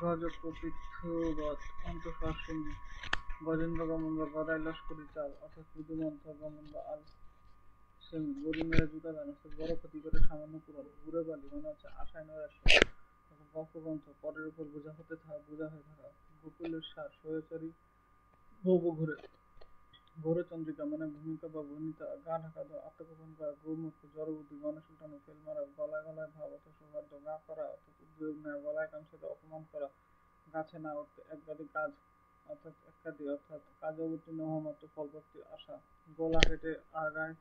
গজকপিত্থবৎ অন্তঃশূন্য গজেন্দ্রগমন বা গদাই লস্করি চাল অর্থাৎ মৃদুমন্থর গমন বা আল সেমি গরু মেরে জুতা দেন অর্থাৎ বড় ক্ষতি করে সামান্য পূরণ ঘুরে বালি মানে হচ্ছে আশায় নৈরাশ্য গল্পগ্রন্থ পরের উপর বোঝা হয়ে থাকা গোকুলের সার সহচরী ভোগ ঘুরে গৌরচন্দ্রিকা মানে ভূমিকা বা ভূমিতা গা ঢাকা দেওয়া আত্মগোপন করা গৌমুখ জড়বুদ্ধি গণেশ উল্টানো ফেল মারা গলায় গলায় ভাব অর্থাৎ সৌহার্দ্য গা করা অর্থাৎ উদ্যোগ নেওয়া গলায় কামসাতে অপমান করা গাছে না উঠতে একগাদি কাজ অর্থাৎ একাদি অর্থাৎ কাজ অবতীর্ণ হওয়া মাত্র ফলপ্রাপ্তির আশা গোলা কেটে আগায়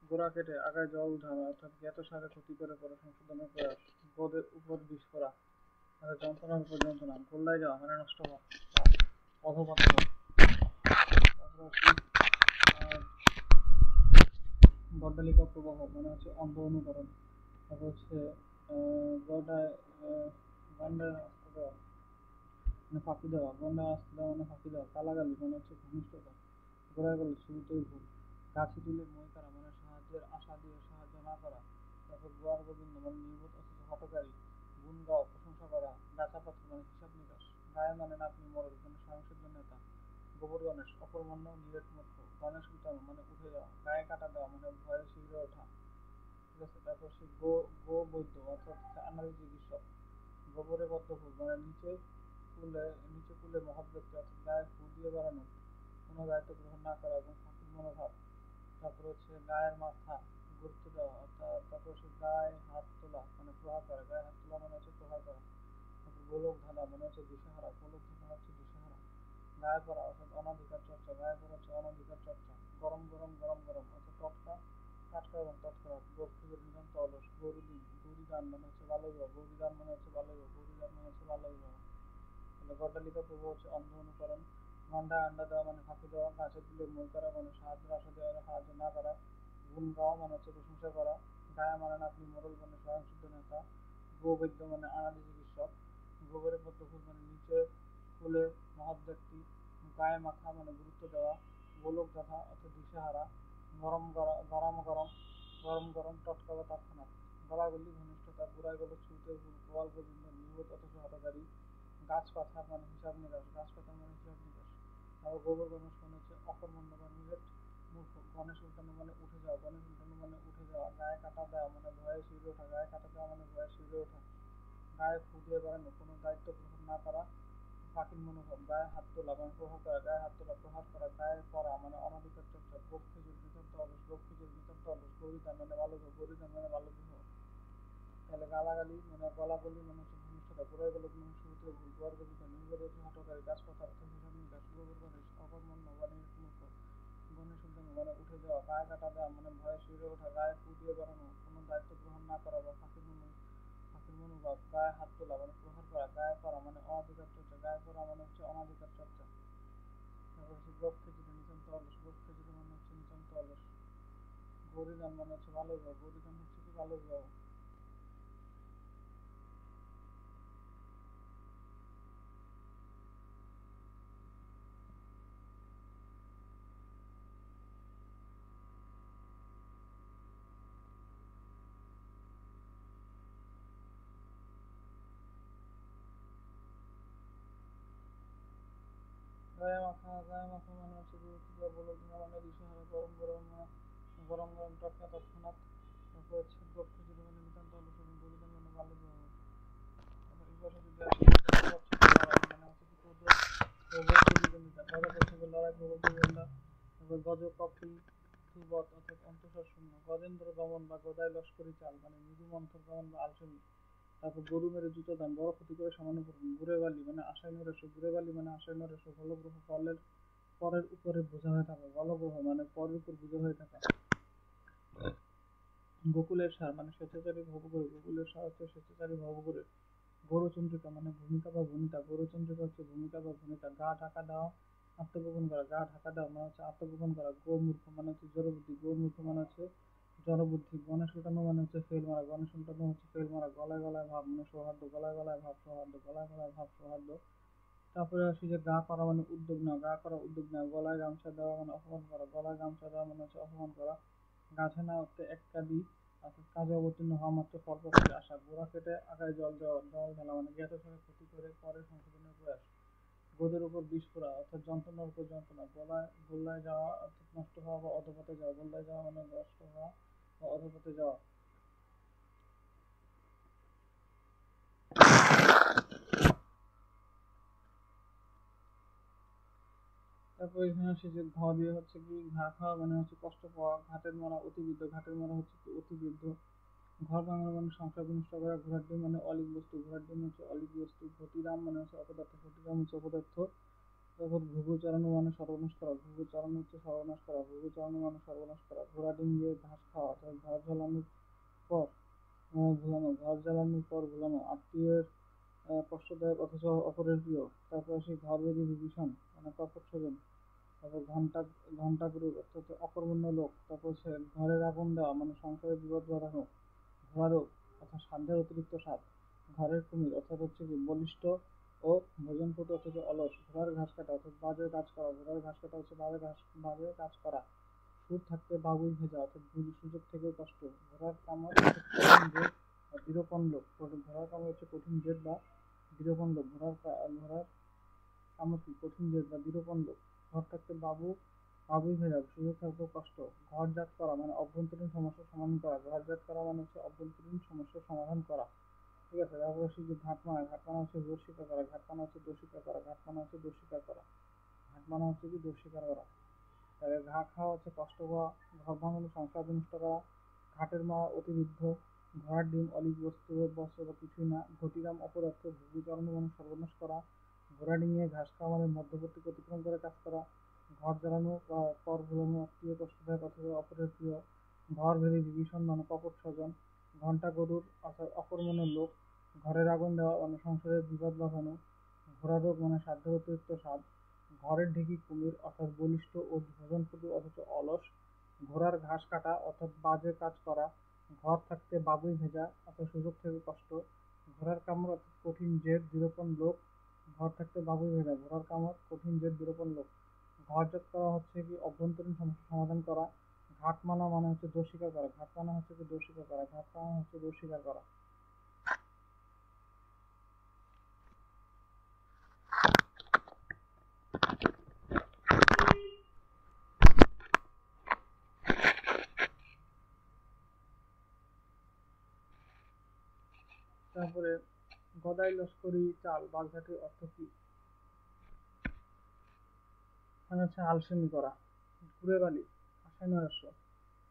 গোড়া কেটে আগায় জল ঢালা অর্থাৎ জ্ঞাত সারে ক্ষতি করে পরে সংশোধনের প্রয়াস গোদের উপর বিষ করা অর্থাৎ যন্ত্রণার উপর যন্ত্রণা গোল্লায় যাওয়া মানে নষ্ট হওয়া অধপতন তারপরে গড্ডালিকা প্রবাহ মানে হচ্ছে অন্ধ অনুকরণ তারপর হচ্ছে গডায় গন্ডায় আসতে দেওয়া মানে ফাঁকি দেওয়া গন্ডায় আসতে দেওয়া মানে ফাঁকি দেওয়া গালাগালি মানে হচ্ছে ঘনিষ্ঠতা গোড়ায় গেলে শুরুতেই ভুল গাছে তুলে মই করা মানে সাহায্যের আশা দিয়ে সাহায্য না করা তারপর গোয়ার গোবিন্দ মানে নির্বোধ অথচ হটকারী গুণ গাওয়া প্রশংসা করা গাছাপাত্র মানে হিসাব নিকাশ গায়ে মানে নাতনি মরল মানে স্বয়ংসিদ্ধ নেতা গোবর গণেশ অপরমান্য নিরেট মূর্খ গণেশ উত্তম মানে উঠে যাওয়া গায়ে কাটা দেওয়া মানে ভয়ে শিউরে ওঠা ঠিক আছে তারপর সে গো বৈদ্য অর্থাৎ আনাড়ি চিকিৎসক গোবরে বদ্ধ ফুল মানে নিচে কুলে মহৎ ব্যক্তি অর্থাৎ গায়ে ফুল দিয়ে বাড়ানো কোনো দায়িত্ব গ্রহণ না করা এবং ফাঁকির মনোভাব তারপর হচ্ছে গায়ের মাথা গুরুত্ব দেওয়া অর্থাৎ তারপর হচ্ছে গায়ে হাত তোলা মানে প্রহার করা গায়ে হাত তোলা মানে হচ্ছে প্রহার করা তারপর গোলক ধাঁধা মানে হচ্ছে দিশেহারা গোলক ধাঁধা হচ্ছে দিশেহারা গায়ে পড়া অর্থাৎ অনধিকার চর্চা গায়ে পড়া হচ্ছে অনধিকার চর্চা গরম গরম গরম গরম অর্থাৎ টটকা টাটকা এবং তৎক্ষণাৎ গর্ভীর নিরন্ত অলস গৌরীদিন গৌরী গান মানে হচ্ছে বাল্য বিবাহ গৌরী গান মানে হচ্ছে বাল্য বিবাহ গৌরী গান মানে হচ্ছে বাল্য বিবাহ তাহলে গড্ডালিকা প্রভু হচ্ছে অন্ধ অনুকরণ গন্ডায় আন্ডা দেওয়া মানে ফাঁকি দেওয়া গাছে তুলে মই করা মানে সাহায্যের আশা দেওয়া সাহায্য না করা গুণ গাওয়া মানে হচ্ছে প্রশংসা করা গায়ে মানে আপনি মোড়ল মানে স্বয়ংসিদ্ধ নেতা গোবৈদ্য মানে আনাদি চিকিৎসক গোবরের পদ্মফুল মানে নিচে ফুলে মহৎ ব্যক্তি গায়ে মাথা মানে গুরুত্ব দেওয়া গোলক গাথা অর্থাৎ দিশেহারা গরম গরম গরম গরম গরম গরম টটকা বা তৎক্ষণাৎ গলাগলি ঘনিষ্ঠতা গোড়ায় গেল ছুটে গোয়াল গোবিন্দ নির্বোধ অথচ হতকারী গাছ পাথা মানে হিসাব নিকাশ গাছ পাথা মানে হিসাব নিকাশ আর গোবর গণেশ মানে হচ্ছে অকর্মণ্য বা নিরেট মূর্খ গণেশ উল্টানো মানে উঠে যাওয়া গণেশ উল্টানো মানে উঠে যাওয়া গায়ে কাটা দেওয়া মানে ভয়ে শিউরে ওঠা গায়ে কাটা দেওয়া মানে ভয়ে শিউরে ওঠা গায়ে ফু দিয়ে বেড়ানো কোনো দায়িত্ব গ্রহণ না করা ফাঁকির মনোভাব গায়ে হাত তোলা মানে প্রহার করা গায়ে হাত তোলা প্রহার করা গায়ে পড়া মানে অনধিকার চর্চা গোপ খেজুর নিতান্ত অলস গোপ খেজুর নিতান্ত অলস গৌরীদান মানে বাল্যবিবাহ গৌরীদান মানে বাল্যবিবাহ তাহলে গালাগালি মানে গলাগলি মানে হচ্ছে ঘনিষ্ঠতা গোড়ায় গেল মানে শুরুতে ভুল গোয়ার গভীরতা নির্বোধ হচ্ছে হটকারী গাছ পাতা অর্থাৎ হিসাব নিকাশ গোবর গণেশ অকর্মণ্য বা নির্মূর্খ গণেশ উল্টানো মানে উঠে যাওয়া গায়ে কাটা দেওয়া মানে ভয়ে শিউরে ওঠা গায়ে ফু দিয়ে বেড়ানো কোনো দায়িত্ব গ্রহণ না করা বা ফাঁকির মনোভাব গায়ে হাত তোলা মানে প্রহার করা গায়ে পড়া মানে অনাধিকার চর্চা গায়ে পড়া মানে হচ্ছে অনাধিকার চর্চা তারপর হচ্ছে গোপ খেজুরি নিতান্ত অলস গোপ খেজুরি মানে হচ্ছে নিতান্ত অলস গৌরীদান মানে হচ্ছে বাল্য বিবাহ গৌরীদান হচ্ছে কি বাল্য বিবাহ গায়ে মাখা মানে হচ্ছে গুরুত্ব বলক ধারা মানে দিশেহারা গরম গরম গরম গরম টটকা তৎক্ষণাৎ তারপর হচ্ছে গোপ খিচুড়ি মানে নিতান্ত অলস এবং গরিদান মানে বাল্য বিবাহ তারপর এই পাশে যদি আসি মানে হচ্ছে কি প্রতিদ্বন্দ্বিতা গজা পক্ষে লড়াই প্রবর্তনতা তারপর গজ কপি সুবত অর্থাৎ অন্তঃসার শূন্য গজেন্দ্র গমন বা গদাই লস্করি চাল মানে মৃদু মন্থর গমন বা আলসেমি তারপর গরু মেরে জুতো দান বড় ক্ষতি করে সামান্য পূরণ ঘুরে বালি মানে আশায় নৈরাশ্য ঘুরে বালি মানে আশায় নৈরাশ্য গলগ্রহ পরের উপরে বোঝা হয়ে থাকা গলগ্রহ মানে পরের উপর বোঝা হয়ে থাকা গোকুলের সার মানে স্বেচ্ছাচারী ভবঘুরে গোকুলের সার হচ্ছে স্বেচ্ছাচারী ভবঘুরে গৌরচন্দ্রিকা মানে ভূমিকা বা ভূমিতা গৌরচন্দ্রিকা হচ্ছে ভূমিকা বা ভূমিতা গা ঢাকা দেওয়া আত্মগোপন করা গা ঢাকা দেওয়া মানে হচ্ছে আত্মগোপন করা গোমূর্খ মানে হচ্ছে জড়বুদ্ধি গোমূর্খ মানে হচ্ছে জড়বুদ্ধি গণেশ উল্টানো মানে হচ্ছে ফেল মারা গণেশ উল্টানো হচ্ছে ফেল মারা গলায় গলায় ভাব মানে সৌহার্দ্য গলায় গলায় ভাব সৌহার্দ্য গলায় গলায় ভাব সৌহার্দ্য তারপরে আসি যে গা করা মানে উদ্যোগ নেওয়া গা করা উদ্যোগ নেওয়া গলায় গামছা দেওয়া মানে অপমান করা গলায় গামছা দেওয়া মানে হচ্ছে অপমান করা গাছে না উঠতে এক কাদি অর্থাৎ কাজে অবতীর্ণ হওয়া মাত্র ফল প্রাপ্তির আশা। গোড়া কেটে আগায় জল দেওয়া, জল ঢালা মানে জ্ঞাতসারে ক্ষতি করে পরে সংশোধনের প্রয়াস। গোদের উপর বিষ ফোড়া অর্থাৎ যন্ত্রণার উপর যন্ত্রণা। গোল্লায় যাওয়া অর্থাৎ নষ্ট হওয়া বা অধঃপতনে যাওয়া। গোল্লায় যাওয়া মানে নষ্ট হওয়া বা অধঃপতনে যাওয়া। তারপর এখানে আসে যে ঘ দিয়ে হচ্ছে কি ঘা খাওয়া মানে হচ্ছে কষ্ট পাওয়া। ঘাটের মারা অতিবৃদ্ধ, ঘাটের মারা হচ্ছে কি অতিবৃদ্ধ। ঘর ভাঙানো মানে সংসার বিনষ্ট করা। ঘোড়ার ডিম মানে অলিক বস্তু, ঘোড়ার ডিম হচ্ছে অলিক বস্তু। ঘটিরাম মানে হচ্ছে অপদার্থ, ঘটিরাম হচ্ছে অপদার্থ। তারপর ঘুঘু চড়ানো মানে সর্বনাশ করা, ঘুঘু চড়ানো হচ্ছে সর্বনাশ করা, ঘুঘু চড়ানো মানে সর্বনাশ করা। ঘোড়া ডিম দিয়ে ঘাস খাওয়া অর্থাৎ ঘর জ্বালানোর পর ভুলানো, ঘর জ্বালানোর পর ভুলানো। আত্মীয়ের কষ্টদায়ক অথচ অপরের প্রিয়। তারপর আসে ঘর বেঁধে বিভীষণ মানে কপট স্বজন। তারপর ঘন্টা গুরু অর্থাৎ অকর্মণ্য লোক। তারপর হচ্ছে ঘরের আগুন দেওয়া মানে সংসারে বিপদ বাড়ানো। ঘোড়ারোগ অর্থাৎ সাধ্যের অতিরিক্ত স্বাদ। ঘরের কুমির অর্থাৎ হচ্ছে কি বলিষ্ঠ ও ভোজনপটু অথচ অলস। ঘোড়ার ঘাস কাটা অর্থাৎ বাজে কাজ করা, ঘোড়ার ঘাস কাটা হচ্ছে বাজে কাজ করা। সুর থাকতে বাবুই ভেজা অর্থাৎ সুযোগ থেকে কষ্ট। ঘোড়ার কামড় অর্থাৎ কঠিন জেদ বা দৃঢ়পণ লোক। ঘোড়ার কামড় হচ্ছে কঠিন জেদ বা দৃঢ়পণ লোক। ঘোড়ার কামড় কি কঠিন জেদ বা দৃঢ়পণ লোক। ঘর থাকতে বাবুই ভেজা সুযোগ থাকতেও কষ্ট। ঘরজাত করা মানে অভ্যন্তরীণ সমস্যার সমাধান করা। ঘরজাত করা মানে হচ্ছে অভ্যন্তরীণ সমস্যার সমাধান করা। ঠিক আছে। তারপর হচ্ছে যে ঘাট মারা, ঘাট মানা হচ্ছে রোজ স্বীকার করা, ঘাট মানা হচ্ছে দোষ স্বীকার করা, ঘাট মানা হচ্ছে দোষ স্বীকার করা, ঘাট মানা হচ্ছে কি দোষ স্বীকার করা। তাহলে ঘা খাওয়া হচ্ছে কষ্ট পাওয়া, ঘর ভাঙানো সংসার বিনষ্ট করা, ঘাটের মারা অতিরিক্ত, ঘোড়ার ডিম অলিক বস্তু বস্ত্র বা কিছুই না, ঘটিরাম অপদার্থ, ঘুঘু চড়ানো মানে সর্বনাশ করা, ঘোড়া ডিঙিয়ে ঘাস খাওয়া মানে মধ্যবর্তী অতিক্রম করে কাজ করা, ঘর জ্বালানো বা পর ভুলানো আত্মীয় কষ্টদায়ক অথবা অপরের প্রিয়, ঘর ভেবে বিভীষণ মানে কপট স্বজন, ঘন্টা গরুর অর্থাৎ অকর্মণ্য লোক, ঘরের আগুন দেওয়া মানে সংসারের বিপদ বাঁধানো, ঘোড়া রোগ মানে সাধ্যের অতিরিক্ত স্বাদ, ঘরের ঢেকি কুমির অর্থাৎ বলিষ্ঠ ও ভোজনপটু অথচ অলস, ঘোড়ার ঘাস কাটা অর্থাৎ বাজে কাজ করা, ঘর থাকতে বাবুই ভেজা অর্থাৎ সুযোগ থেকে কষ্ট, ঘোড়ার কামড় অর্থাৎ কঠিন জেদ দৃঢ়পণ লোক। ঘর থাকতে বাবুই ভেজা, ঘোড়ার কামড় কঠিন জেদ দৃঢ়পণ লোক। ঘরজাত করা হচ্ছে কি অভ্যন্তরীণ সমস্যা সমাধান করা। ঘাট মানা মানে হচ্ছে দোষ স্বীকার করা, ঘাট মানা হচ্ছে কি দোষ স্বীকার করা, ঘাট মানা হচ্ছে দোষ স্বীকার করা। তারপরে গদাই লস্করি চাল বাগধাটির অর্থ কি? মানে হচ্ছে আলসেমি করা। ঘুরে বালি আশায় নৈরাশ্য।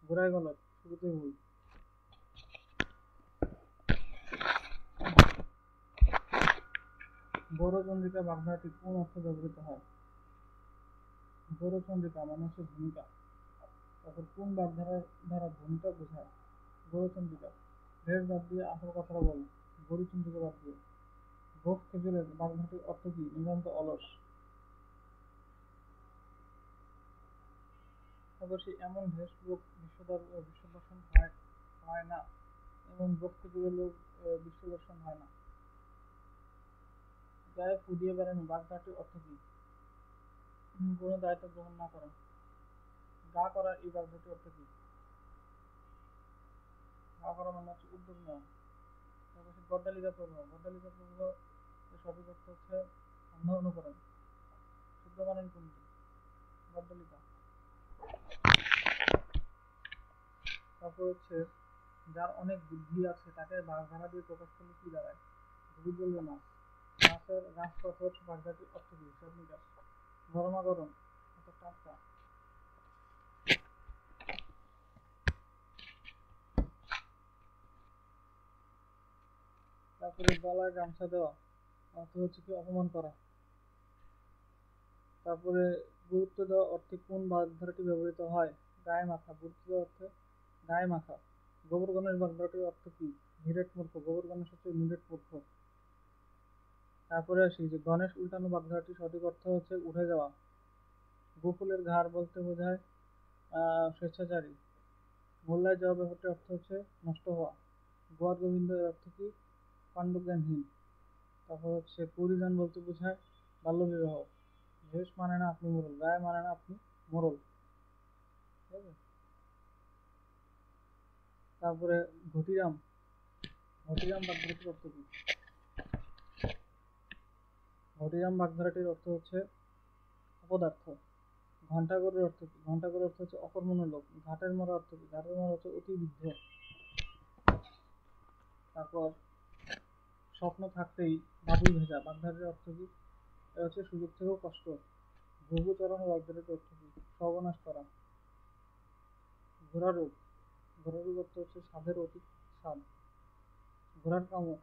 ঘোড়ায় গলত শুরুতে ভুল। গৌরচন্দ্রিকা বাগধারাটি কোন অর্থে ব্যবহৃত হয়? গৌরচন্দ্রিকা মানে হচ্ছে ভূমিকা। তারপর কোন বাগধারার দ্বারা ভূমিকা বোঝায়? গৌরচন্দ্রিকা। রেশ বাদ দিয়ে আসল কথাটা বল। গৌরচন্দ্রিকা বাদ দিয়ে। ভোগ খেজুরের বাগধারাটির অর্থ কি? নিতান্ত অলস। তারপর সে এমন ভেষ লোক বিশ্বদর্শন হয় না, এমন ভোগ খেজুরের লোক বিশ্বদর্শন হয় না। গায়ে ফু দিয়ে বেড়ানো বাগধারাটির অর্থ কি? কোনো দায়িত্ব গ্রহণ না করা। গা করা এই বাগধারাটির অর্থ কি? গা করা মানে হচ্ছে উদ্যোগ নেওয়া। তারপর হচ্ছে গড্ডালিকা প্রবাহ, গড্ডালিকা প্রবাহ এর সঠিক অর্থ হচ্ছে অন্ধ অনুকরণ। শুদ্ধ বানান কোনটি? গড্ডালিকা। তারপর হচ্ছে যার অনেক বুদ্ধি আছে তাকে বাগধারা দিয়ে প্রকাশ করলে কি দাঁড়ায়? ভুল বলবে মাছ। রাজপথর বাগধারাটির অর্থ কি? হিসাব নিকাশ। গরমাগরম অর্থাৎ টাটকা। তারপরে গলায় গামছা দেওয়া অর্থ হচ্ছে কি অপমান করা। তারপরে গুরুত্ব দেওয়া অর্থে কোন বাগধারাটি ব্যবহৃত হয়? গায়ে মাখা। গুরুত্ব দেওয়া অর্থে গায়ে মাখা। গোবর গণেশ বাগধারাটির অর্থ কি? নিরেট মূর্খ। গোবর গণেশ হচ্ছে নিরেট মূর্খ। তারপরে আসি যে গণেশ উল্টানো বাগধারাটির সঠিক অর্থ হচ্ছে উঠে যাওয়া। গোকুলের ঘাড় বলতে বোঝায় স্বেচ্ছাচারী। মোল্লায় যাওয়া ব্যাপারটির অর্থ হচ্ছে নষ্ট হওয়া। গোয়ার গোবিন্দ এর অর্থ কি? পাণ্ডজ্ঞানহীন। তারপর হচ্ছে পরিধান বলতে বোঝায় বাল্যবিবাহ। ভেষ মানে না আপনি মোরল, গায়ে মানে না আপনি মোরল। ঠিক আছে। তারপরে ঘটিরাম, ঘটিরাম বাগধারাটির অর্থ কি? ঘটিরাম বাগধারাটির অর্থ হচ্ছে অপদার্থ। ঘণ্টাঘরের অর্থ কি? ঘণ্টাঘরের অর্থ হচ্ছে অকর্মণ্য লোক। ঘাটের মরা অর্থ কি? ঘাটের মরা হচ্ছে অতি বৃদ্ধ। তারপর স্বপ্ন থাকতেই বাবুই ভেজা বাগধারাটির অর্থ কি? এটা হচ্ছে সুযোগ থেকেও কষ্ট। ভূগু চরণ বাগধারাটির অর্থ কি? সর্বনাশ করা। ঘোড়া রোগ, ঘোড়া রোগ অর্থ হচ্ছে স্বাদের অতি স্বাদ। ঘোড়ার কামড়,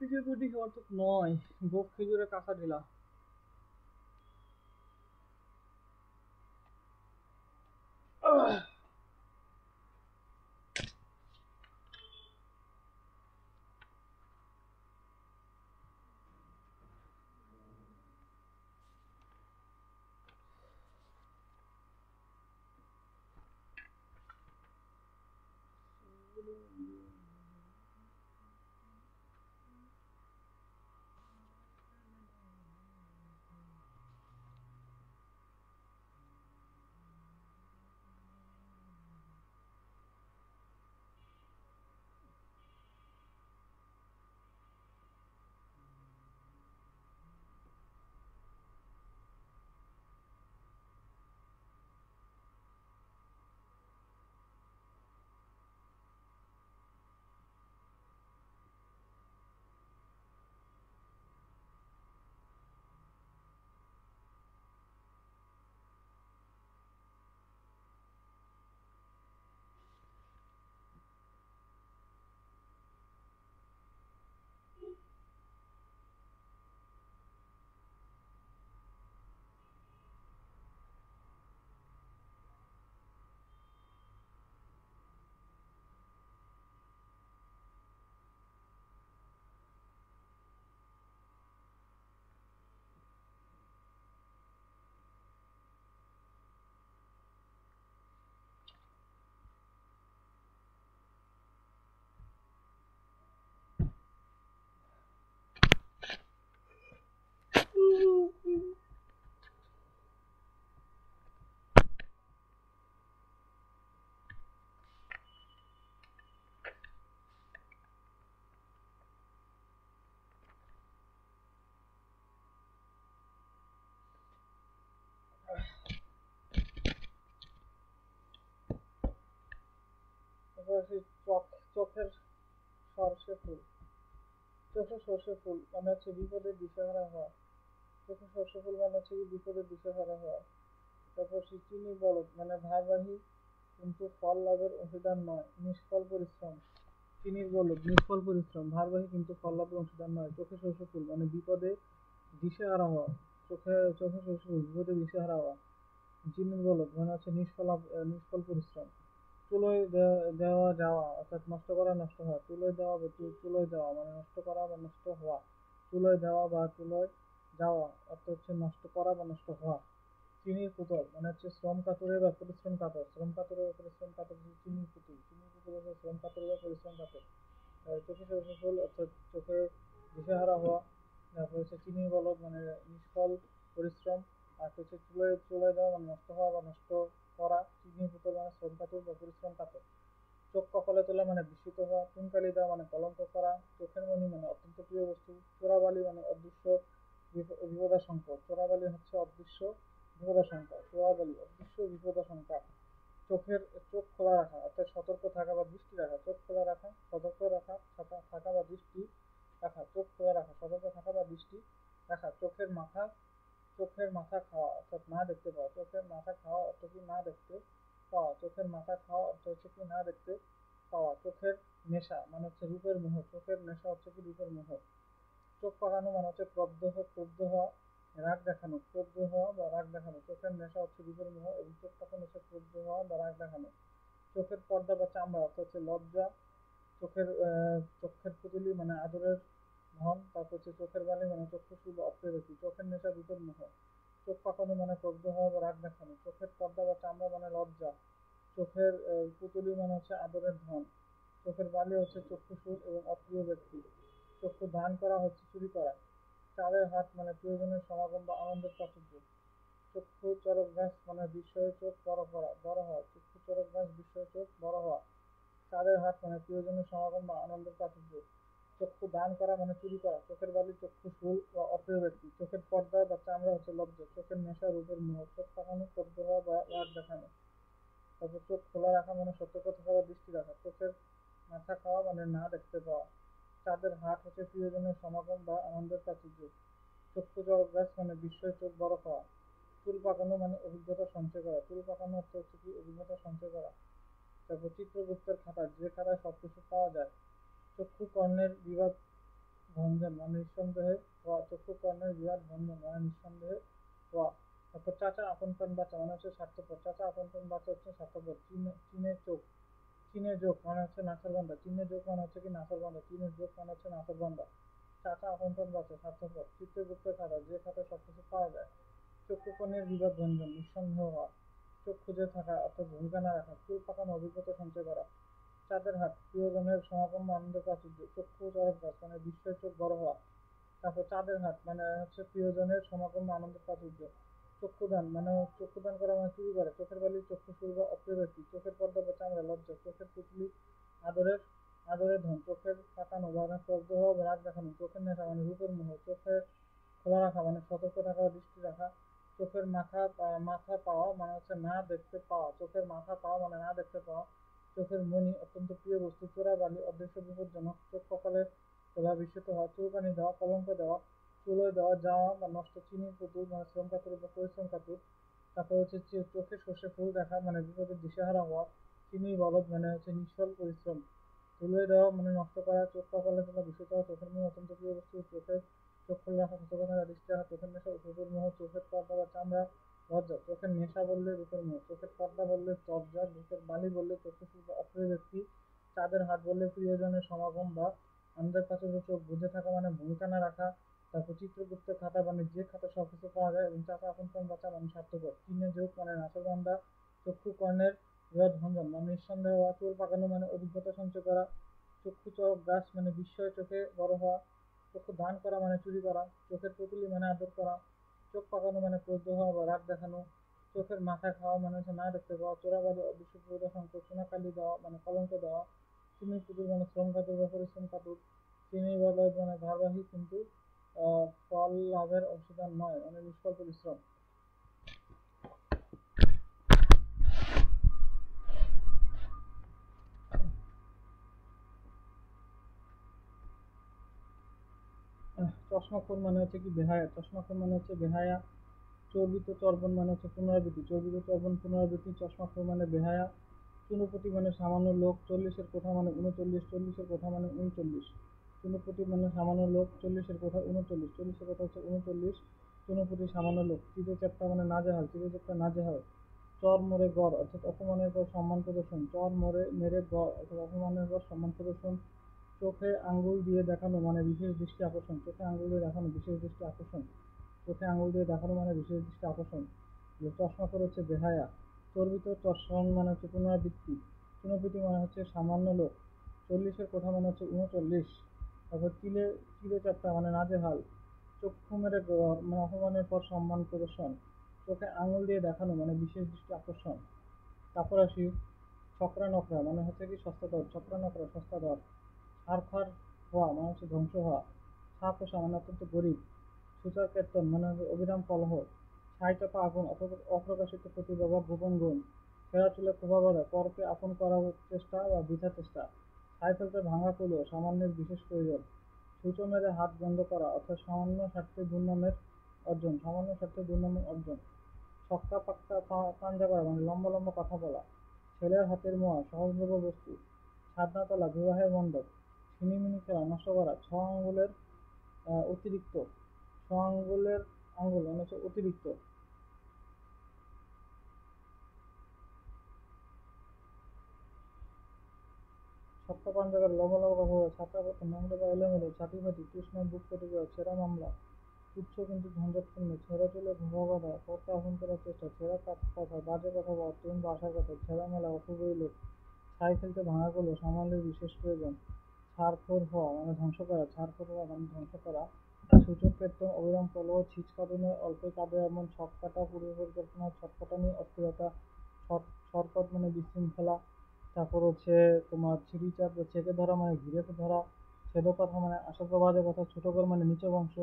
নিজে দুটি অর্থ নয়। গোপ খেজুরে কাঁচা ঢেলা। চোখের সর্ষে ফুল, চোখে সর্ষে ফুল মানে হচ্ছে বিপদের দিশেহারা হওয়া। চোখে সর্ষে ফুল মানে হচ্ছে কি বিপদের দিশেহারা হওয়া। তারপর চিনি বলদ মানে ভারবাহী কিন্তু ফল লাভের অংশীদার নয়, নিষ্ফল পরিশ্রম। চিনির বলদ নিষ্ফল পরিশ্রম, ভারবাহী কিন্তু ফল লাভের অংশীদার নয়। চোখে সর্ষে ফুল মানে বিপদে দিশেহারা হওয়া। চোখে সর্ষে ফুল বিপদে দিশেহারা হওয়া। চিনির বলদ মানে হচ্ছে নিষ্ফল পরিশ্রম। চুলোয় দেওয়া যাওয়া অর্থাৎ নষ্ট করা নষ্ট হওয়া। চুলোয় দেওয়া বা চুলোয় দেওয়া মানে নষ্ট করা বা নষ্ট হওয়া। চুলোয় দেওয়া বা চুলোয় যাওয়া অর্থ হচ্ছে নষ্ট করা বা নষ্ট হওয়া। চিনির পুতুল মানে হচ্ছে শ্রম কাতরে বা পরিশ্রম কাতর। শ্রম কাতরে বা পরিশ্রম কাতর হচ্ছে চিনির পুতুল। চিনির পুতুল হচ্ছে শ্রম কাতরে বা পরিশ্রম কাতর। চোখে সর্ষে ফুল অর্থাৎ চোখে দিশেহারা হওয়া। তারপর হচ্ছে চিনির বলদ মানে নিষ্ফল পরিশ্রম। আর হচ্ছে চুলোয় চুলোয় দেওয়া মানে নষ্ট হওয়া বা নষ্ট করা। চিনির পুতুল মানে শ্রম কাতর বা পরিশ্রম কাতর। চোখ কপালে তোলা মানে বিস্মিত হওয়া। চুনকালি দেওয়া মানে কলঙ্ক করা। চোখের মণি মানে অত্যন্ত প্রিয় বস্তু। চোরাবালি মানে অদৃশ্য বিপদাশঙ্কা। চোরাবালি হচ্ছে অদৃশ্য বিপদাশঙ্কা। চোরাবালি অদৃশ্য বিপদাশঙ্কা। চোখের চোখ খোলা রাখা অর্থাৎ সতর্ক থাকা বা দৃষ্টি রাখা। চোখ খোলা রাখা সতর্ক রাখা থাকা বা দৃষ্টি রাখা। চোখ খোলা রাখা সতর্ক থাকা বা দৃষ্টি রাখা। চোখের মাথা খাওয়া অর্থাৎ না দেখতে পাওয়া। চোখের মাথা খাওয়া অর্থ কি না দেখতে পাওয়া। চোখের মাথা খাওয়া অর্থ হচ্ছে কি না দেখতে পাওয়া। চোখের নেশা মানে হচ্ছে রূপের মোহ। চোখের নেশা হচ্ছে কি রূপের মোহ। চোখ পাকানো মানে হচ্ছে ক্রুদ্ধ হওয়া রাগ দেখানো। ক্রুদ্ধ হওয়া বা রাগ দেখানো। চোখের নেশা হচ্ছে রূপের মোহ এবং চোখ পাকানো হচ্ছে ক্রুদ্ধ হওয়া বা রাগ দেখানো। চোখের পর্দা বা চামড়া অর্থ হচ্ছে লজ্জা। চোখের পুতুলি মানে আদরের ধন। তারপর হচ্ছে চোখের বালি মানে চক্ষুশূল অপ্রেরতি। চোখের নেশা রূপের মোহ। চোখ পাকানো মানে ক্রুদ্ধ হওয়া বা রাগ দেখানো। চোখের পর্দা বা চামড়া মানে লজ্জা। চোখের পুতুলি মানে হচ্ছে আদরের ধন। চোখের বালি হচ্ছে চক্ষুশূল এবং অপ্রিয় ব্যক্তি। চক্ষু দান করা হচ্ছে চুরি করা। চাঁদের হাট মানে প্রিয়জনের সমাগম বা আনন্দের প্রাচুর্য। চক্ষু চরক গাছ মানে বিস্ময়ে চোখ বড় হওয়া। চক্ষু চোরক গাছ বিস্ময় চোখ বড় হওয়া। চাঁদের হাট মানে প্রিয়জনের সমাগম বা আনন্দের প্রাচুর্য। চক্ষু দান করা মানে চুরি করা। চোখের বালি চক্ষু শুল বা অপ্রিয় ব্যক্তি। চোখের পর্দা বা চামড়া হচ্ছে লজ্জা। চোখের নেশা রূপের মোহ। চোখ পাকানো স্তব্ধ হওয়া বা রাগ দেখানো। তারপর চোখ খোলা রাখা মানে সতর্ক থাকা বা দৃষ্টি রাখা। চোখের মাথা খাওয়া মানে না দেখতে পাওয়া। চাঁদের হাট হচ্ছে প্রিয়জনের সমাগম বা আনন্দের প্রাচুর্য। চক্ষু চড়ক গাছ মানে বিস্ময় চোখ বড় হওয়া। চুল পাকানো মানে অভিজ্ঞতা সঞ্চয় করা। চুল পাকানো অর্থ হচ্ছে কি অভিজ্ঞতা সঞ্চয় করা। তারপর চিত্রগুপ্তের খাতা, যে খাতায় সবকিছু পাওয়া যায়। চক্ষু কর্ণের বিবাদ ভঞ্জন মানে নিঃসন্দেহে হওয়া। চক্ষু কর্ণের বিবাদ ভঞ্জন মানে নিঃসন্দেহে হওয়া। তারপর চাচা আপনপন বাচ্চা মানে হচ্ছে স্বার্থপর। চাচা আপনপন বাচ্চা হচ্ছে স্বার্থপর। চীনের চোখ, চীনের যোগ মানে হচ্ছে নাছোড়বান্দা। চীনের যোগ মানে হচ্ছে কি নাছোড়বান্দা। চীনের যোগ মানে হচ্ছে নাছোড়বান্দা। চাচা আপনপন বাচ্চা স্বার্থপর। চিত্রগুপ্তের খাতা, যে খাতায় সবকিছু পাওয়া যায়। চক্ষু কর্ণের বিবাদ ভঞ্জন নিঃসন্দেহ হওয়া। চোখ খুঁজে থাকা অর্থাৎ ভূমিকা না রাখা। চুল পাকানো অভিজ্ঞতা সঞ্চয় করা। চাঁদের হাট প্রিয়জনের সমাগম বা আনন্দের প্রাচুর্য। চক্ষু চড়ক গাছ মানে বিস্ময় চোখ বড় হওয়া। তারপর চাঁদের হাট মানে হচ্ছে প্রিয়জনের সমাগম বা আনন্দের প্রাচুর্য। চক্ষুদান মানে চক্ষুদান করা মানে চুরি করা। চোখের বালি চক্ষু শুল বা অপ্রিয় ব্যক্তি। চোখের পর্দা বা চামড়া লজ্জা। চোখের পুতলি আদরের আদরের ধন। চোখের পাতানো বা স্তব্ধ হওয়া বা রাগ দেখানো। চোখের নেশা মানে রূপের মোহ। চোখের খোলা রাখা মানে সতর্ক থাকা বা দৃষ্টি রাখা। চোখের মাথা পাওয়া মানে হচ্ছে না দেখতে পাওয়া। চোখের মাথা পাওয়া মানে না দেখতে পাওয়া। চোখের মণি অত্যন্ত প্রিয় বস্তু। চোরাবালি অদৃশ্য বিপজ্জনক। চোখ কপালে তোলা বিস্মিত হওয়া। চুলকানি দেওয়া কলঙ্ক দেওয়া। চুলোয় দেওয়া যাওয়া বা নষ্ট। চিনির পুতুল মানে শ্রম কাতুর বা পরিশ্রম কাতুর। তারপর হচ্ছে চোখে সর্ষে ফুল দেখা মানে বিপদের দিশেহারা হওয়া। চিনির বলদ মানে হচ্ছে নিঃসল পরিশ্রম। ধুলোয় দেওয়া মানে নষ্ট করা। চোখ কপালে তোলা বিস্মিত হওয়া। চোখের মণি অত্যন্ত প্রিয় বস্তু। চোখ খুলে রাখা সতর্ক থাকা দৃষ্টি রাখা। চোখের নেশা রূপের মোহ। চোখের পর্দা বা চামড়া লজ্জা। চোখের নেশা বললে রূপের মোহ। চোখের পর্দা বললে লজ্জা। চোখের বালি বললে চক্ষু শুল বা অপ্রিয় ব্যক্তি। চাঁদের হাট বললে প্রিয়জনের সমাগম বা আনন্দের প্রাচুর্য। চোখ বুঝে থাকা মানে ভূমিকা না রাখা। তারপর চিত্রগুপ্তের খাতা মানে যে খাতা সবকিছু পাওয়া যায়। এবং চাচা আপনপন বাচ্চা মানে স্বার্থপর। চীনের যোগ মানে নাছোড়বান্দা। চক্ষু কর্ণের বিরোধ ভঞ্জন মানে নিঃসন্দেহ হওয়া। চুল পাকানো মানে অভিজ্ঞতা সঞ্চয় করা। চক্ষু চড়ক গাছ মানে বিস্ময় চোখে বড় হওয়া। চক্ষু দান করা মানে চুরি করা। চোখের পুতুলি মানে আদর করা। চোখ পাকানো মানে ক্রোধ হওয়া বা রাগ দেখানো। চোখের মাথা খাওয়া মানে হচ্ছে না দেখতে পাওয়া। চোরাবালি অদৃশ্য প্রদর্শন। চুনাকালি দেওয়া মানে কলঙ্ক দেওয়া। চিনির পুতুল মানে শ্রম কাতুর বা পরিশ্রম কাতুর। চিনির বলদ মানে ধারাবাহিক কিন্তু ফল লাভের অংশীদার নয় মানে নিষ্ফল পরিশ্রম। চশমাখোর মানে হচ্ছে কি বেহায়া। চশমাখোর মানে হচ্ছে বেহায়া। চর্বিত চর্বণ মানে হচ্ছে পুনরাবৃত্তি। চর্বিত চর্বণ পুনরাবৃত্তি। চশমাখোর মানে বেহায়া। চুনোপুঁটি মানে সামান্য লোক। চল্লিশের কোঠা মানে 39। চল্লিশের কোঠা মানে 39। চুনোপুঁটি মানে সামান্য লোক। চল্লিশের কোঠা 39। চল্লিশের কোঠা হচ্ছে 39। চুনোপুঁটি সামান্য লোক। চিড়ে চ্যাপ্টা মানে নাজেহাল। চিড়ে চ্যাপ্টা নাজেহাল। চর মোরে গড় অর্থাৎ অপমানের পর সম্মান প্রদর্শন। চর মোরে মেরে গড় অর্থাৎ অপমানের পর সম্মান প্রদর্শন। চোখে আঙ্গুল দিয়ে দেখানো মানে বিশেষ দৃষ্টি আকর্ষণ। চোখে আঙ্গুল দিয়ে দেখানো বিশেষ দৃষ্টি আকর্ষণ। চোখে আঙ্গুল দিয়ে দেখানো মানে বিশেষ দৃষ্টি আকর্ষণ। চশমাখোর হচ্ছে বেহায়া। চর্বিত চর্ষণ মানে হচ্ছে পুনরাবৃত্তি। চুনোপুঁটি মানে হচ্ছে সামান্য লোক। চল্লিশের কোঠা মানে হচ্ছে 39। তারপর চিড়ে চ্যাপ্টা মানে নাজেহাল। চক্ষু মেরে গড় মানে অপমানের পর সম্মান প্রদর্শন। চোখে আঙুল দিয়ে দেখানো মানে বিশেষ দৃষ্টি আকর্ষণ। তারপর আসি ছকরা নকরা মানে হচ্ছে কি সস্তা দর। ছকরা নকরা সস্তা দর। ছাড়খার হওয়া মানে হচ্ছে ধ্বংস হওয়া। ছাপোষা মানে অত্যন্ত গরিব। সূচার কীর্তন মানে অবিরাম কলহ। ছাই চাপা আগুন অথবা অপ্রকাশিত প্রতিভা বা গোপন গুণ। ছেঁড়া চুলে খোঁপা বাঁধা পরকে আপন করার চেষ্টা বা বৃথা চেষ্টা। ছাই ফেলতে ভাঙা কুলো সামান্যের বিশেষ প্রয়োজন। ছুঁচো মেরে হাত বন্ধ করা অর্থাৎ সামান্য স্বার্থে দুর্নামের অর্জন। সামান্য স্বার্থে দুর্নামের অর্জন। ছক্কা পাক্কা পাঞ্জা করা মানে লম্বা লম্বা কথা বলা। ছেলের হাতের মোয়া সহজলভ্য বস্তু। ছাদনাতলা বিবাহের মণ্ডপ। ছিনিমিনি খেলা নষ্ট করা। ছ আঙ্গুলের অতিরিক্ত। ছ আঙ্গুলের আঙ্গুল মানে হচ্ছে অতিরিক্ত। ছক্কা পাঞ্জা করে লম্বা লম্বা কথা বলা। ছাতা পাতা নোংরা বা এলোমেলো। ছাতিফাতি তৃষ্ণায় বুক ফেটে যাওয়া। ছেঁড়া মামলা তুচ্ছ কিন্তু ঝঞ্ঝাটপূর্ণ। ছেঁড়া চুলে খোঁপা বাঁধা পরকে আপন করার চেষ্টা। ছেঁড়া কথা বাজে কথা বলা অত্যন্ত আশার কথা। ছেঁড়া মেলা অপূর্বই লোক। ছাই ফেলতে ভাঙা গুলো সামালের বিশেষ প্রয়োজন। ছারখোর হওয়া মানে ধ্বংস করা। ছারখোর হওয়া মানে ধ্বংস করা। সূচক কীর্তন অবিরাম কলহ। ছিচকাদনে অল্পে কাঁদে এমন। ছক কাটা পূর্ব পরিকল্পনা। ছটফটানি অস্থিরতা। শর্কট মানে বিশৃঙ্খলা। তারপর হচ্ছে তোমার ছিঁড়িচাপ বা চেপে ধরা মানে ঘিরে ধরা। ছেদ কথা মানে আশঙ্কাবাদের কথা। ছোট ঘর মানে নিচু বংশ।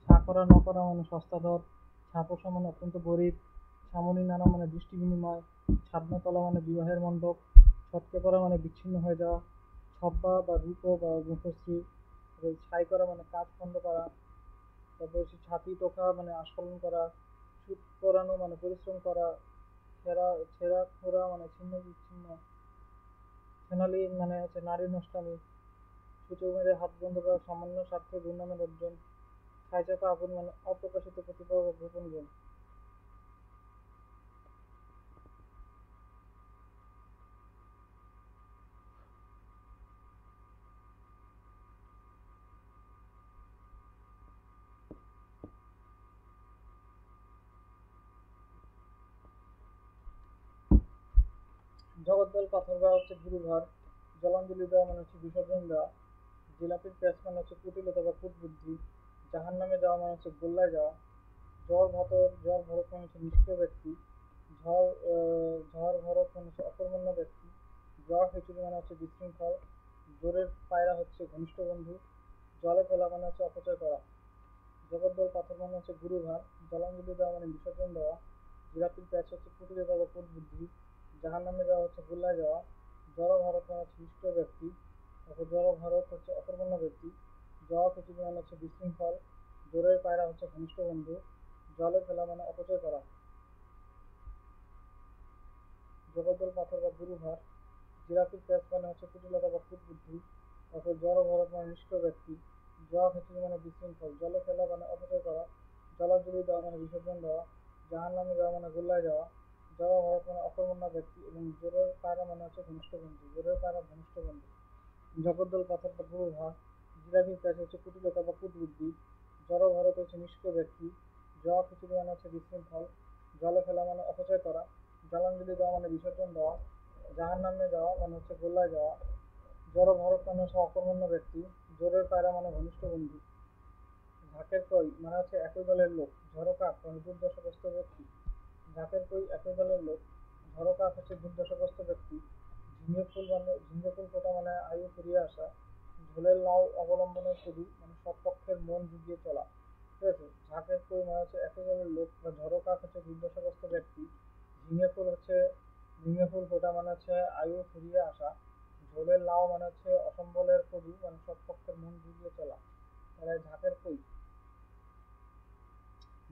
ছা করা ন করা মানে সস্তা দর। ছাপোষা মানে অত্যন্ত গরিব। ছামনি নানা মানে দৃষ্টি বিনিময়। ছাদনাতলা মানে বিবাহের মণ্ডপ। ছটকে পড়া মানে বিচ্ছিন্ন হয়ে যাওয়া। ছব্বা বা রূপো বা মুখশ্রী। তারপরে ছাই করা মানে কাজ বন্ধ করা। তারপর হচ্ছে ছাতি টোকা মানে আস্ফালন করা। ছুট করানো মানে পরিশ্রম করা। ছেঁড়া ছেঁড়া খোড়া মানে ছিন্ন বিচ্ছিন্ন। সোনালি মানে হচ্ছে নারীর নষ্টামি। সূচক মেরে হাত বন্ধ করা সামান্য স্বার্থে দুর্নামের অর্জন। ছাইচাপা আগুন মানে অপ্রকাশিত প্রতিভা ও গোপন গুণ। জগদ্দল পাথর দেওয়া হচ্ছে গুরুভার। জলাঞ্জলি দেওয়া মানে হচ্ছে বিসর্জন দেওয়া। জিলাপির প্যাঁচ মানে হচ্ছে কুটিলতা বা কুটবুদ্ধি। জাহান নামে যাওয়া মানে হচ্ছে গোল্লায় যাওয়া। ঝড় ভরত মানে হচ্ছে নিষ্ক্রিয় ব্যক্তি। ঝড় ভরত মানে হচ্ছে অকর্মণ্য ব্যক্তি। জ্বর খিচুড়ি মানে হচ্ছে বিশৃঙ্খল। জোরের পায়রা হচ্ছে ঘনিষ্ঠ বন্ধু। জলে ফেলা মানে হচ্ছে অপচয় করা। জগদ্দল পাথর মানে হচ্ছে গুরুভার। জলাঞ্জলি দেওয়া মানে বিসর্জন দেওয়া। জিলাপির প্যাঁচ হচ্ছে কুটিলতা বা কুটবুদ্ধি। জাহান নামে যাওয়া হচ্ছে গোল্লায় যাওয়া। জড় ভারত মানে হচ্ছে নিষ্ক্রিয় ব্যক্তি। তারপর জড় ভারত হচ্ছে অকর্মণ্য ব্যক্তি। জড় খিচুড়ি মানে হচ্ছে বিশৃঙ্খল। জোরের পায়রা হচ্ছে ঘনিষ্ঠ বন্ধু। জলে ফেলা মানে অপচয় করা। জগদ্দল পাথর বা গুরুভার। জিরাফির প্যাঁচ মানে হচ্ছে কুটিলতা বা কুটবুদ্ধি। তারপর জড় ভরত মানে নিষ্ক্রিয় ব্যক্তি। জড় খিচুড়ি মানে বিশৃঙ্খল। জলে ফেলা মানে অপচয় করা। জলাঞ্জলি দেওয়া মানে বিসর্জন দেওয়া। জাহান নামে যাওয়া মানে গোল্লায় যাওয়া। জড় ভরত মানে অকর্মণ্য ব্যক্তি এবং জোরের পায়রা মানে হচ্ছে ঘনিষ্ঠ বন্ধু। জোরের পায়রা ঘনিষ্ঠ বন্ধু। জগদ্দল পাথর বা গুরুভার। জিরাফির প্যাঁচ হচ্ছে কুটিলতা বা কুটবুদ্ধি। জড় ভরত হচ্ছে নিষ্ক্রিয় ব্যক্তি। জড় খিচুড়ি মানে হচ্ছে বিশৃঙ্খল। জলে ফেলা মানে অপচয় করা। জলাঞ্জলি দেওয়া মানে বিসর্জন দেওয়া। জাহান নামে যাওয়া মানে হচ্ছে গোল্লায় যাওয়া। জড় ভরত মানে হচ্ছে অকর্মণ্য ব্যক্তি। জোরের পায়রা মানে ঘনিষ্ঠ বন্ধু। ঝাঁকের কই মানে হচ্ছে একই দলের লোক। ঝড়কাক মানে দুর্দশাগ্রস্ত ব্যক্তি। ঝাঁকের কই একই দলের লোক। ঝড়কাক হচ্ছে দুর্দশাগ্রস্ত ব্যক্তি। ঝিঙে ফুল ফোটা মানে আয়ু ফুরিয়ে আসা। ঝোলের লাউ অবলম্বনের কবি মানে সব পক্ষের মন জুগিয়ে চলা। ঠিক আছে। ঝাঁকের কই মানে হচ্ছে একই দলের লোক বা ঝড়কাক হচ্ছে দুর্দশাগ্রস্ত ব্যক্তি। ঝিঙে ফুল হচ্ছে ঝিঙে ফুল ফোটা মানে হচ্ছে আয়ু ফুরিয়ে আসা। ঝোলের লাউ মানে হচ্ছে অসম্বলের কবি মানে সব পক্ষের মন জুগিয়ে চলা। তাহলে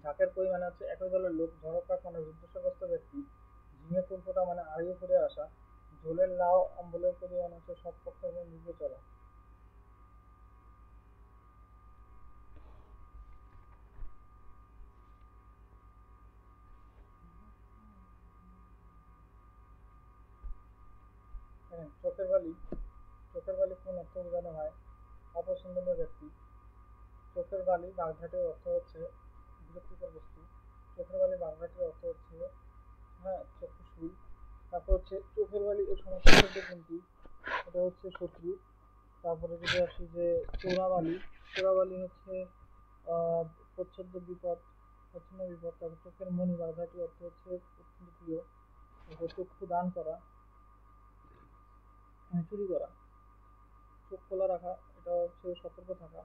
ঝাঁকের কই মানে হচ্ছে একই দলের লোক। ঝড়কাক মানে দুর্দশাগ্রস্ত ব্যক্তি। ঝিঙে ফুল ফোটা মানে আয়ু ফুরিয়ে আসা। ঝোলের লাউ অম্বলের কবি মানে হচ্ছে সব পক্ষের মন জুগিয়ে চলা। হ্যাঁ, চোখের বালি কোন অর্থ বোঝানো হয়? অপছন্দনীয় ব্যক্তি। চোখের বালি বাগধাটির অর্থ হচ্ছে বিরক্তিকর বস্তু। চোখের বালি বাগধাটির অর্থ হচ্ছে হ্যাঁ চক্ষুশূল। তারপর হচ্ছে চোখের বালি এর সমস্ত শব্দ কোনটি? এটা হচ্ছে শত্রু। তারপরে যদি আসি যে চোরাবালি। চোরাবালি হচ্ছে আহ প্রচ্ছন্ন বিপদ। প্রচ্ছন্ন বিপদ। তারপর চোখের মণি বাগধাটির অর্থ হচ্ছে অত্যন্ত প্রিয়। তারপর চক্ষু দান করা মানে চুরি করা। চোখ খোলা রাখা এটা হচ্ছে সতর্ক থাকা।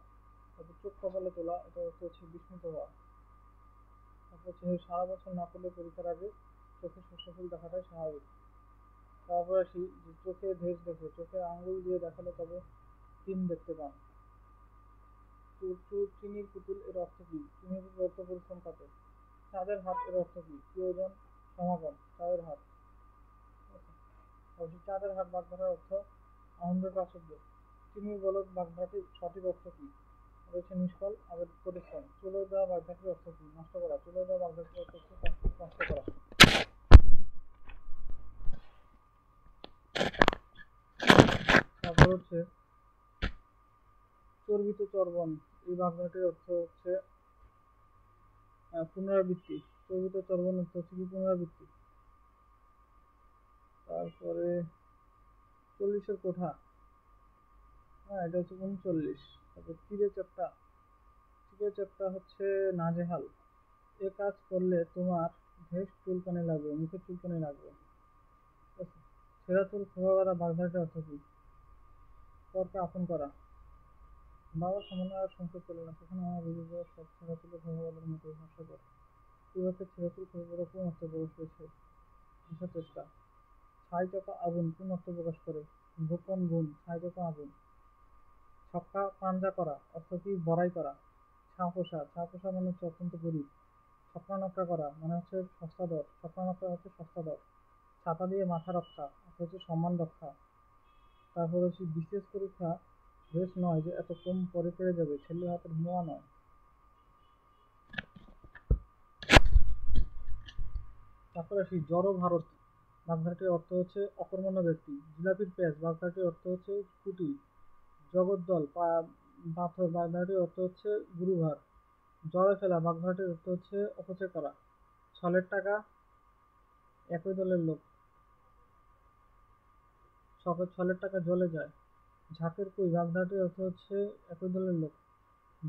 তারপর চোখ কপালে তোলা এটা হচ্ছে বিস্মিত হওয়া। তারপর হচ্ছে সারা বছর না পড়লে পরীক্ষার আগে চোখে শস্য ফুল দেখাটাই স্বাভাবিক। তারপর আসি যে চোখে দেশ দেখে চোখে আঙ্গুল দিয়ে দেখালে তবে চিন দেখতে পান। চিনির পুতুল এর অর্থ কি? চিনির পুতুল অর্থ পরিশ্রম পাতে। চাঁদের হাট এর অর্থ কি? প্রিয়জন সমাগম চাঁদের হাট। তারপর চাঁদের হাট বাগধারার অর্থ আনন্দের প্রাচুর্য। চিনির বলদ বাগধাটির সঠিক অর্থ কি? রয়েছে নিষ্ফল আবেগ পরিশ্রম। চুলোয় দেওয়া বাগধাটির অর্থ কি? নষ্ট করা। চুলোয় দেওয়া বাগধাটির অর্থ হচ্ছে নষ্ট করা। তারপর হচ্ছে চর্বিত চর্বণ এই বাগধাটির অর্থ হচ্ছে পুনরাবৃত্তি। চর্বিত চর্বণ অর্থ হচ্ছে কি পুনরাবৃত্তি। তারপরে চল্লিশের কোঠা হ্যাঁ এটা হচ্ছে 39। তারপর চিড়ে চ্যাপ্টা হচ্ছে নাজেহাল। এ কাজ করলে তোমার ভেষ চুলকানি লাগবে মুখে চুলকানি লাগবে। ছেঁড়া চুল খোঁপা বাঁধা বাগধারাটির অর্থ কি? পরকে আপন করা। বাবা সামান্য আর সংসার চলে না, সেখানে আমার বেরিয়ে যাওয়া সব ছেঁড়া চুলে খোঁপা বাঁধার মতোই হাস্যকর। কিভাবে ছেঁড়া চুল খোঁপা বাঁধা কোন অর্থে প্রকাশ পেয়েছে? বোঝার চেষ্টা। ছাই চাপা আগুন কোন অর্থ প্রকাশ করে? গোপন গুণ। ছাই চাপা আগুন। ছক্কা পাঞ্জা করা অর্থ কি? বড়াই করা। ছাপোষা। ছাপোষা মানে হচ্ছে অত্যন্ত গরিব। ছক্কা নক্কা করা মানে হচ্ছে সস্তা দর। ছক্কা নক্কা হচ্ছে সস্তা দর। ছাতা দিয়ে মাথা রক্ষা অর্থ হচ্ছে সম্মান রক্ষা। তারপর হচ্ছে বিশেষ পরীক্ষা বেশ নয় যে এত কম পরে পেরে যাবে, ছেলের হাতের মোয়া নয়। তারপর আসি জড় ভারত বাগধারাটির অর্থ হচ্ছে অকর্মণ্য ব্যক্তি। জিলাপির প্যাঁচ বাগধারাটির অর্থ হচ্ছে কুটি। জগদ্দল পাথর বাগধারাটির অর্থ হচ্ছে গুরুভার। জলে ফেলা বাগধারাটির অর্থ হচ্ছে অপচয় করা। ছলের টাকা একই দলের লোক। ছলের টাকা জলে যায়। ঝাঁকের কুই বাগধারাটির অর্থ হচ্ছে একই দলের লোক।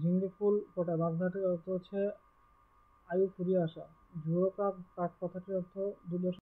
ঝিঙ্গে ফুল ফোটা বাগধারাটির অর্থ হচ্ছে আয়ু ফুরিয়ে আসা। ঝুড়ো কাক কাক কথাটির অর্থ দুর্দশা